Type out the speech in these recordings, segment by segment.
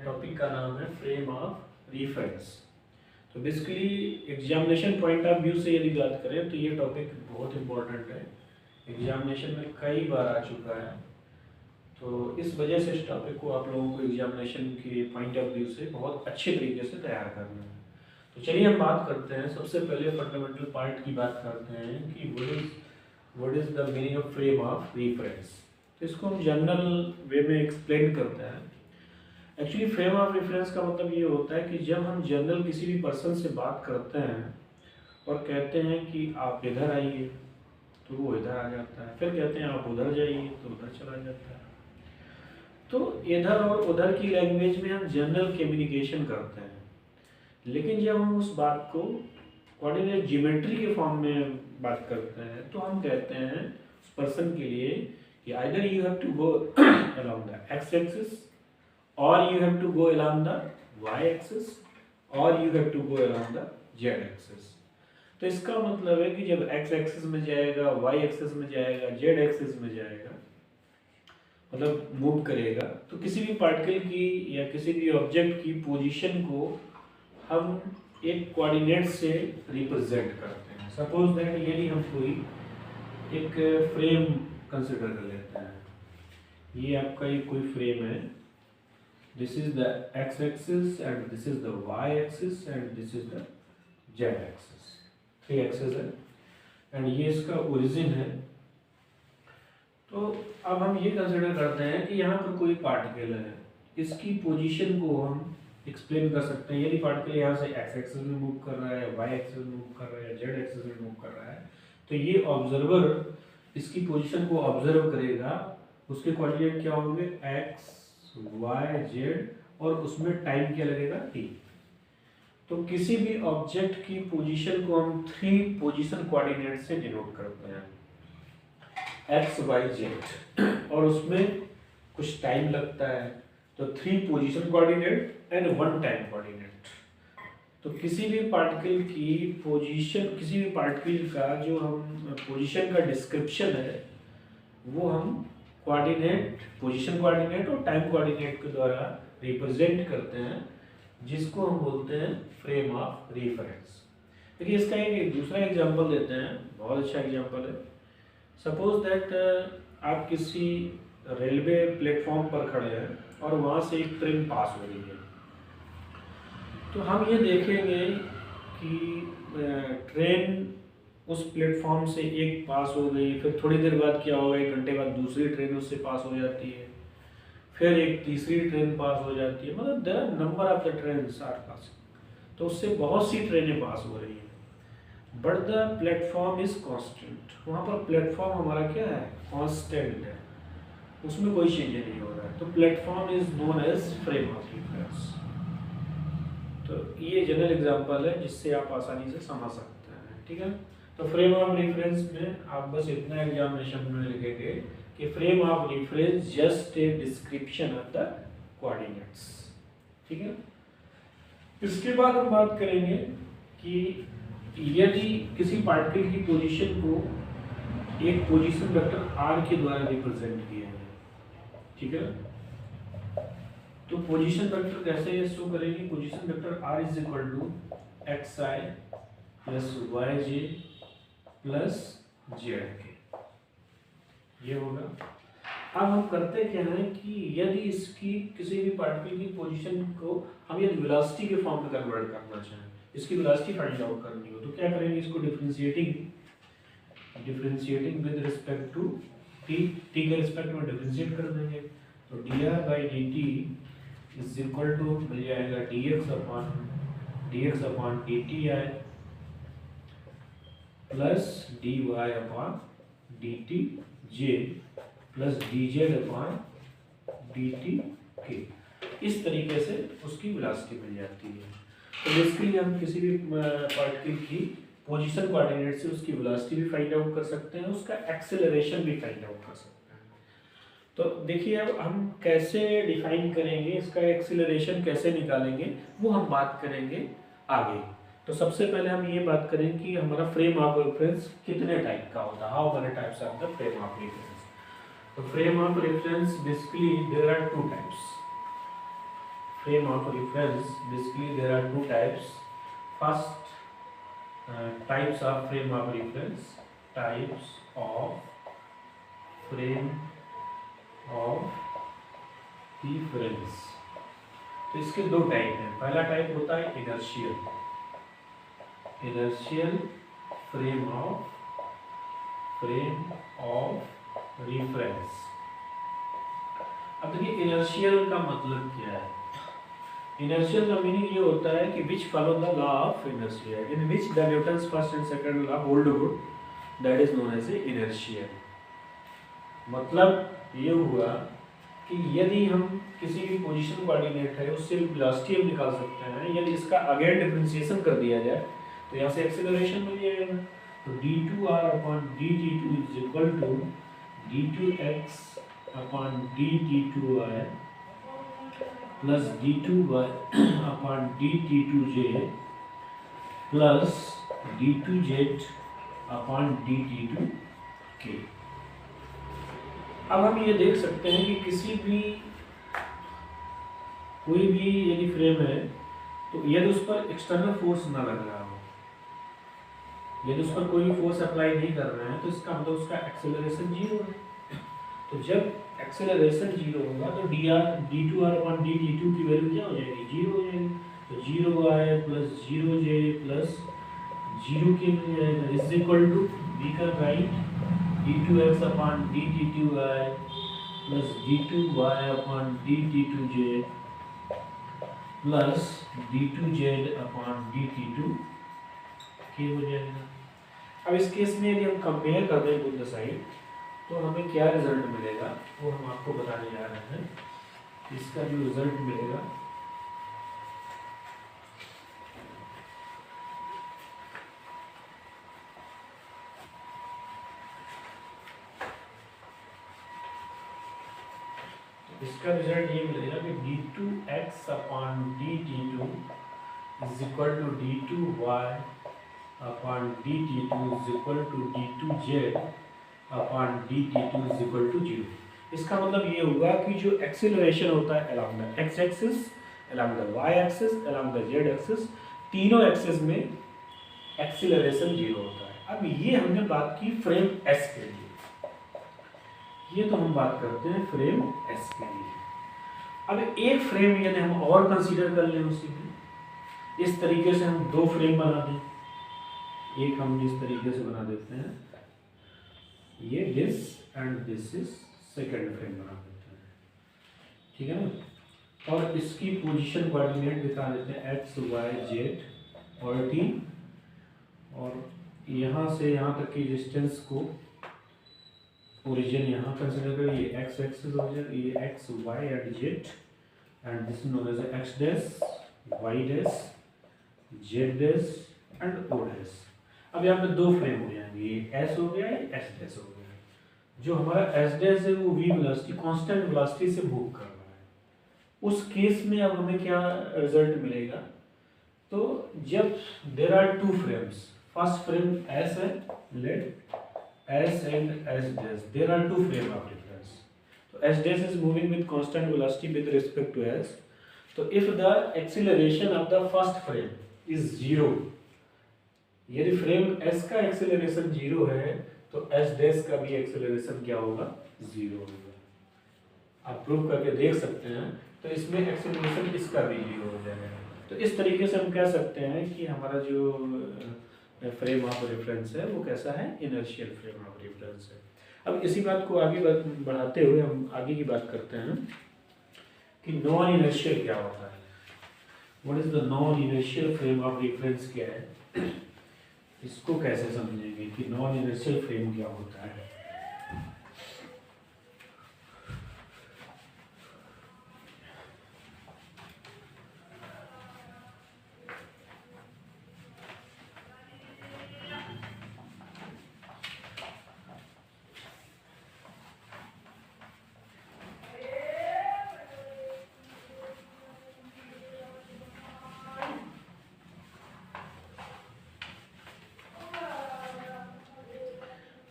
Topic का नाम है फ्रेम ऑफ रेफरेंस। तो basically examination point of view से यदि बात करें तो ये टॉपिक बहुत इम्पोर्टेंट है, एग्जामिनेशन में कई बार आ चुका है। तो इस वजह से इस टॉपिक को आप लोगों को एग्जामिनेशन के पॉइंट ऑफ व्यू से बहुत अच्छे तरीके से तैयार करना है। तो चलिए हम बात करते हैं, सबसे पहले फंडामेंटल पार्ट की बात करते हैं कि what is the meaning of frame of reference. तो इसको हम जनरल वे में एक्सप्लेन करते हैं। एक्चुअली फ्रेम ऑफ रेफरेंस का मतलब ये होता है कि जब हम जनरल किसी भी पर्सन से बात करते हैं और कहते हैं कि आप इधर आइए तो वो इधर आ जाता है, फिर कहते हैं आप उधर जाइए तो उधर चला जाता है। तो इधर और उधर की लैंग्वेज में हम जनरल कम्युनिकेशन करते हैं, लेकिन जब हम उस बात को कोऑर्डिनेट ज्योमेट्री के फॉर्म में बात करते हैं तो हम कहते हैं उस पर्सन के लिए कि either you have to go along the x axis or you have to go along the y axis or you have to go along the z axis। तो इसका मतलब है कि जब x एक्सिस में जाएगा, y एक्सिस में जाएगा, z एक्सिस में जाएगा, मतलब मूव करेगा, तो किसी भी पार्टिकल की या किसी भी ऑब्जेक्ट की पोजीशन को हम एक कोऑर्डिनेट से रिप्रेजेंट करते हैं। सपोज दैट यदि हम कोई एक फ्रेम कंसिडर कर लेते हैं, ये आपका ये कोई फ्रेम है, this is the x axis and this is the y axis and this is the z axis, 3 axis है and ये इसका ओरिजिन है। तो अब हम ये कंसिडर करते हैं कि यहाँ पर कोई पार्टिकल है, इसकी पोजीशन को हम एक्सप्लेन कर सकते हैं। यदि पार्टिकल यहाँ से x एक्सिस में मूव कर रहा है, y एक्सिस में मूव कर रहा है, z एक्सिस में मूव कर रहा है, तो ये ऑब्जर्वर इसकी पोजीशन को ऑब्जर्व करेगा, उसके कोऑर्डिनेट क्या होंगे x y z और उसमें टाइम क्या लगेगा t। तो किसी भी ऑब्जेक्ट की पोजीशन को हम 3 पोजीशन कोऑर्डिनेट से डिनोट करते हैं, x y z, और उसमें कुछ टाइम लगता है, तो 3 position coordinate and 1 time coordinate. तो किसी भी पार्टिकल की पोजीशन, किसी भी पार्टिकल का जो हम पोजीशन का डिस्क्रिप्शन है वो हम कोऑर्डिनेट, पोजीशन कोऑर्डिनेट और टाइम कोऑर्डिनेट के द्वारा रिप्रेजेंट करते हैं, जिसको हम बोलते हैं फ्रेम ऑफ रेफरेंस। देखिए इसका एक दूसरा एग्जांपल देते हैं, बहुत अच्छा एग्जांपल है। सपोज दैट आप किसी रेलवे प्लेटफॉर्म पर खड़े हैं और वहाँ से एक ट्रेन पास हो रही है, तो हम ये देखेंगे कि ट्रेन उस प्लेटफॉर्म से एक पास हो गई, फिर थोड़ी देर बाद क्या होगा, 1 घंटे बाद दूसरी ट्रेन उससे पास हो जाती है, फिर एक तीसरी ट्रेन पास हो जाती है, मतलब the number of the trains are passing. तो उससे बहुत सी ट्रेनें पास हो रही हैं, but the platform is constant. वहाँ पर प्लेटफॉर्म हमारा क्या है, कांस्टेंट है, उसमें कोई चेंज नहीं हो रहा है। तो platform is known as frame of reference. तो ये जनरल एग्जांपल है जिससे आप आसानी से समझ सकते हैं, ठीक है। तो फ्रेम ऑफ रेफरेंस में आप बस इतना एग्जामिनेशन में लिखेंगे कि frame of reference just a description of the coordinates, ठीक है। इसके बाद हम बात करेंगे कि यदि किसी पार्टिकल की पोजीशन को एक पोजीशन वेक्टर r के द्वारा रिप्रेजेंट किया है, ठीक है। तो पोजीशन वेक्टर कैसे शो करेंगे, position vector r is equal to xi plus yj plus z k, ये होगा। अब हम करते क्या है कि यदि इसकी किसी भी पार्टिकल की पोजीशन को हम यदि वेलोसिटी के फॉर्म में कन्वर्ट करना चाहें, इसकी वेलोसिटी फाइंड आउट करनी हो, तो क्या करेंगे, इसको differentiating with respect to t के रिस्पेक्ट में डिफरेंशिएट कर देंगे। तो dr by dt is equal to मिल जाएगा dx upon dt i plus dy upon dt j plus dz upon dt k। इस तरीके से उसकी वेलोसिटी मिल जाती है। तो बेसिकली हम किसी भी पार्टिकल की पोजीशन कोऑर्डिनेट से उसकी वेलोसिटी भी फाइंड आउट कर सकते हैं, उसका एक्सेलरेशन भी फाइंड आउट कर सकते हैं। तो देखिए अब हम कैसे डिफाइन करेंगे, इसका एक्सेलरेशन कैसे निकालेंगे, वो हम बात करेंगे आगे। तो सबसे पहले हम ये बात करें कि हमारा फ्रेम ऑफ रेफरेंस कितने टाइप का होता है, how many types are the frame of reference. तो frame of reference basically there are 2 types. frame of reference, basically there are two types. First, types of frame of reference. Types of frame of reference. तो इसके दो type हैं. पहला type होता है inertial frame of reference. अब देखिए inertial का मतलब क्या है. इनर्शियल का मीनिंग ये होता है कि which follow the law of inertia, in which the Newton's first and second law hold good, that is known as inertial. मतलब ये हुआ कि यदि हम किसी भी पोजीशन कोऑर्डिनेट है उससे वेलोसिटी हम निकाल सकते हैं. यदि इसका अगेन डिफरेंशिएशन कर दिया जाए तो यहाँ से एक्सेलरेशन मिल जाएगा. तो d2r/dt2 is equal to d2x/dt2y plus d2y/dt2j plus d2z/dt2k. अब हम ये देख सकते हैं कि कोई भी यदि फ्रेम है तो यदि उस पर एक्सटर्नल फोर्स ना लग रहा हो, यदि उस पर कोई फोर्स अप्लाई नहीं कर रहे हैं, तो इसका मतलब उसका एक्सेलरेशन जीरो है. तो जब एक्सेलरेशन जीरो होगा तो d2r/dt2 की वैल्यू क्या हो जाएगी, जीरो हो जाएगी. तो 0y plus 0j plus 0k मिल जाएगा is equal to we can write d2x/dt2y plus d2y/dt2j plus d2z/dt2k हो जाएगा. अब इस केस में यदि हम कंपेयर कर दें बोथ द साइड तो हमें क्या रिजल्ट मिलेगा वो हम आपको बताने जा रहे हैं. इसका जो रिजल्ट मिलेगा इसका रिजल्ट ये मिलेगा कि d2x/dt2 is equal to d2y/dt2 is equal to d2z/dt2 is equal to 0. इसका मतलब ये होगा कि जो एक्सेलरेशन होता है along the x axis, along the y axis, along the z axis, तीनों एक्सिस में एक्सेलरेशन 0 होता है. अब ये हमने बात की फ्रेम S के लिए. ये तो हम बात करते हैं फ्रेम S के लिए. अब एक फ्रेम यदि हम और कंसीडर कर लें उसी में, इस तरीके से हम दो फ्रेम बना दें. एक हम इस तरीके से बना देते हैं, ये this and this is second frame बना देते हैं. ठीक है ना. और इसकी पोजीशन कोऑर्डिनेट दिखा देते हैं x y z और t. और यहाँ से यहाँ तक की डिस्टेंस को ओरिजिन यहाँ कंसीडर करें. ये x एक्सिस हो जाए, ये x y and z and this known as x dash y dash z dash and o dash. अब यहाँ पे दो फ्रेम हो जाएंगे, ये s हो गया, ये s डैश हो गया. जो हमारा s डैश है वो v वेलोसिटी कांस्टेंट वेलोसिटी से मूव कर रहा है. उस केस में अब हमें क्या रिजल्ट मिलेगा, तो जब there are two frames, first frame s है, let S and S dash, there are two frame of reference. So S dash is moving with constant velocity with respect to S. So if the acceleration of the first frame is 0, यदि frame S का acceleration 0 है तो S dash का भी acceleration क्या होगा, 0 होगा. आप प्रूव करके देख सकते हैं. तो इसमें एक्सेलरेशन इसका भी 0 हो जाएगा. तो इस तरीके से हम कह सकते हैं कि हमारा जो फ्रेम ऑफ रेफरेंस है वो कैसा है, इनर्शियल फ्रेम ऑफ रेफरेंस है. अब इसी बात को आगे बढ़ाते हुए हम आगे की बात करते हैं कि नॉन इनर्शियल क्या होता है. What is the non inertial frame of reference क्या है, इसको कैसे समझेंगे कि नॉन इनर्शियल फ्रेम क्या होता है.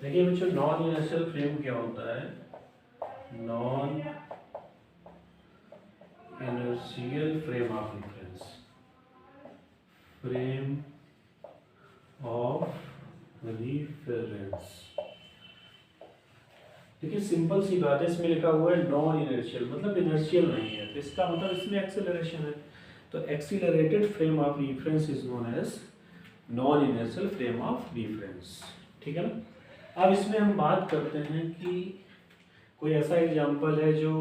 देखिए बच्चों, नॉन इनर्शियल फ्रेम क्या होता है. Non inertial inertial frame of reference, frame of reference. देखिए सिंपल सी बात है, इसमें लिखा हुआ है नॉन इनर्शियल, मतलब इनर्शियल नहीं है, तो इसका मतलब इसमें एक्सेलरेशन है। तो accelerated frame of reference is known as non inertial frame of reference. ठीक है ना। अब इसमें हम बात करते हैं कि कोई ऐसा एग्जांपल है जो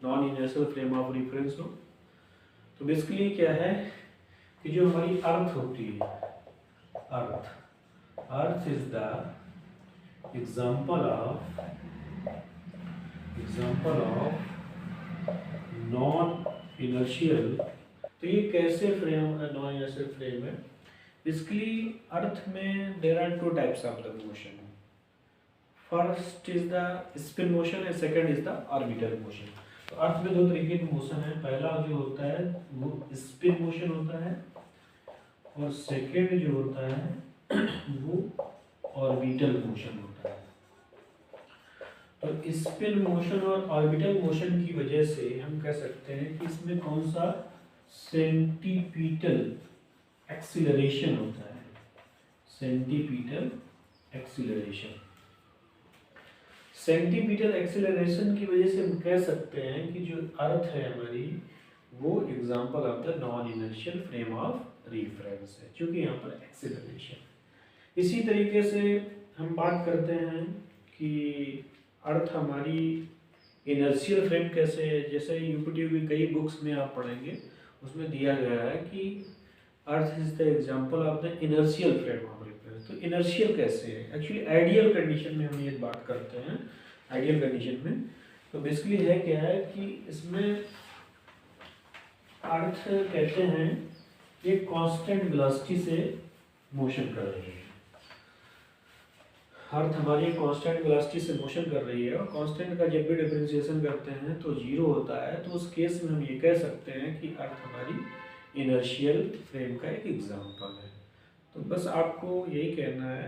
non inertial frame of reference हो। तो बेसिकली क्या है कि जो हमारी अर्थ होती है, earth is the example of non inertial. तो ये कैसे फ्रेम नॉन इनर्शियल फ्रेम है? बेसिकली अर्थ में there are two types of the motion. First is the spin motion and second is the orbital motion. तो earth में दो तरीके के मोशन है, पहला जो होता है वो स्पिन मोशन होता है और सेकंड जो होता है वो ऑर्बिटल मोशन होता है। तो स्पिन मोशन और ऑर्बिटल मोशन की वजह से हम कह सकते हैं कि इसमें कौन सा सेंटीपीटल एक्सीलरेशन होता है, सेंटीपीटल एक्सीलरेशन। सेंटीपीटल एक्सीलरेशन की वजह से हम कह सकते हैं कि जो अर्थ है हमारी वो example of the non inertial frame of reference है, क्योंकि यहाँ पर एक्सीलरेशन। इसी तरीके से हम बात करते हैं कि अर्थ हमारी इनर्शियल फ्रेम कैसे है। जैसे यूपीटी की कई बुक्स में आप पढ़ेंगे, उसमें दिया गया है कि अर्थ is the example of the inertial frame of reference. तो इनर्शियल कैसे है? एक्चुअली आइडियल कंडीशन में हम ये बात करते हैं, आइडियल कंडीशन में। तो बेसिकली है क्या है कि इसमें अर्थ कहते हैं एक कांस्टेंट वेलोसिटी से मोशन कर रही है। अर्थ हमारी कांस्टेंट वेलोसिटी से मोशन कर रही है और कांस्टेंट का जब भी डिफरेंशिएशन करते हैं तो जीरो होता है। तो उस केस में हम ये कह सकते हैं कि अर्थ हमारी इनर्शियल फ्रेम का एक एग्जांपल है। तो बस आपको यही कहना है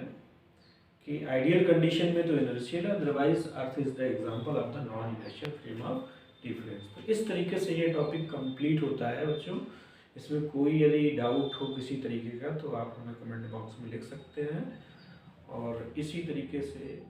कि आइडियल कंडीशन में तो इनर्शियल है, otherwise earth is the example of the non inertial frame of reference. तो इस तरीके से ये टॉपिक कंप्लीट होता है बच्चों। इसमें कोई यदि डाउट हो किसी तरीके का तो आप हमें कमेंट बॉक्स में लिख सकते हैं। और इसी तरीके से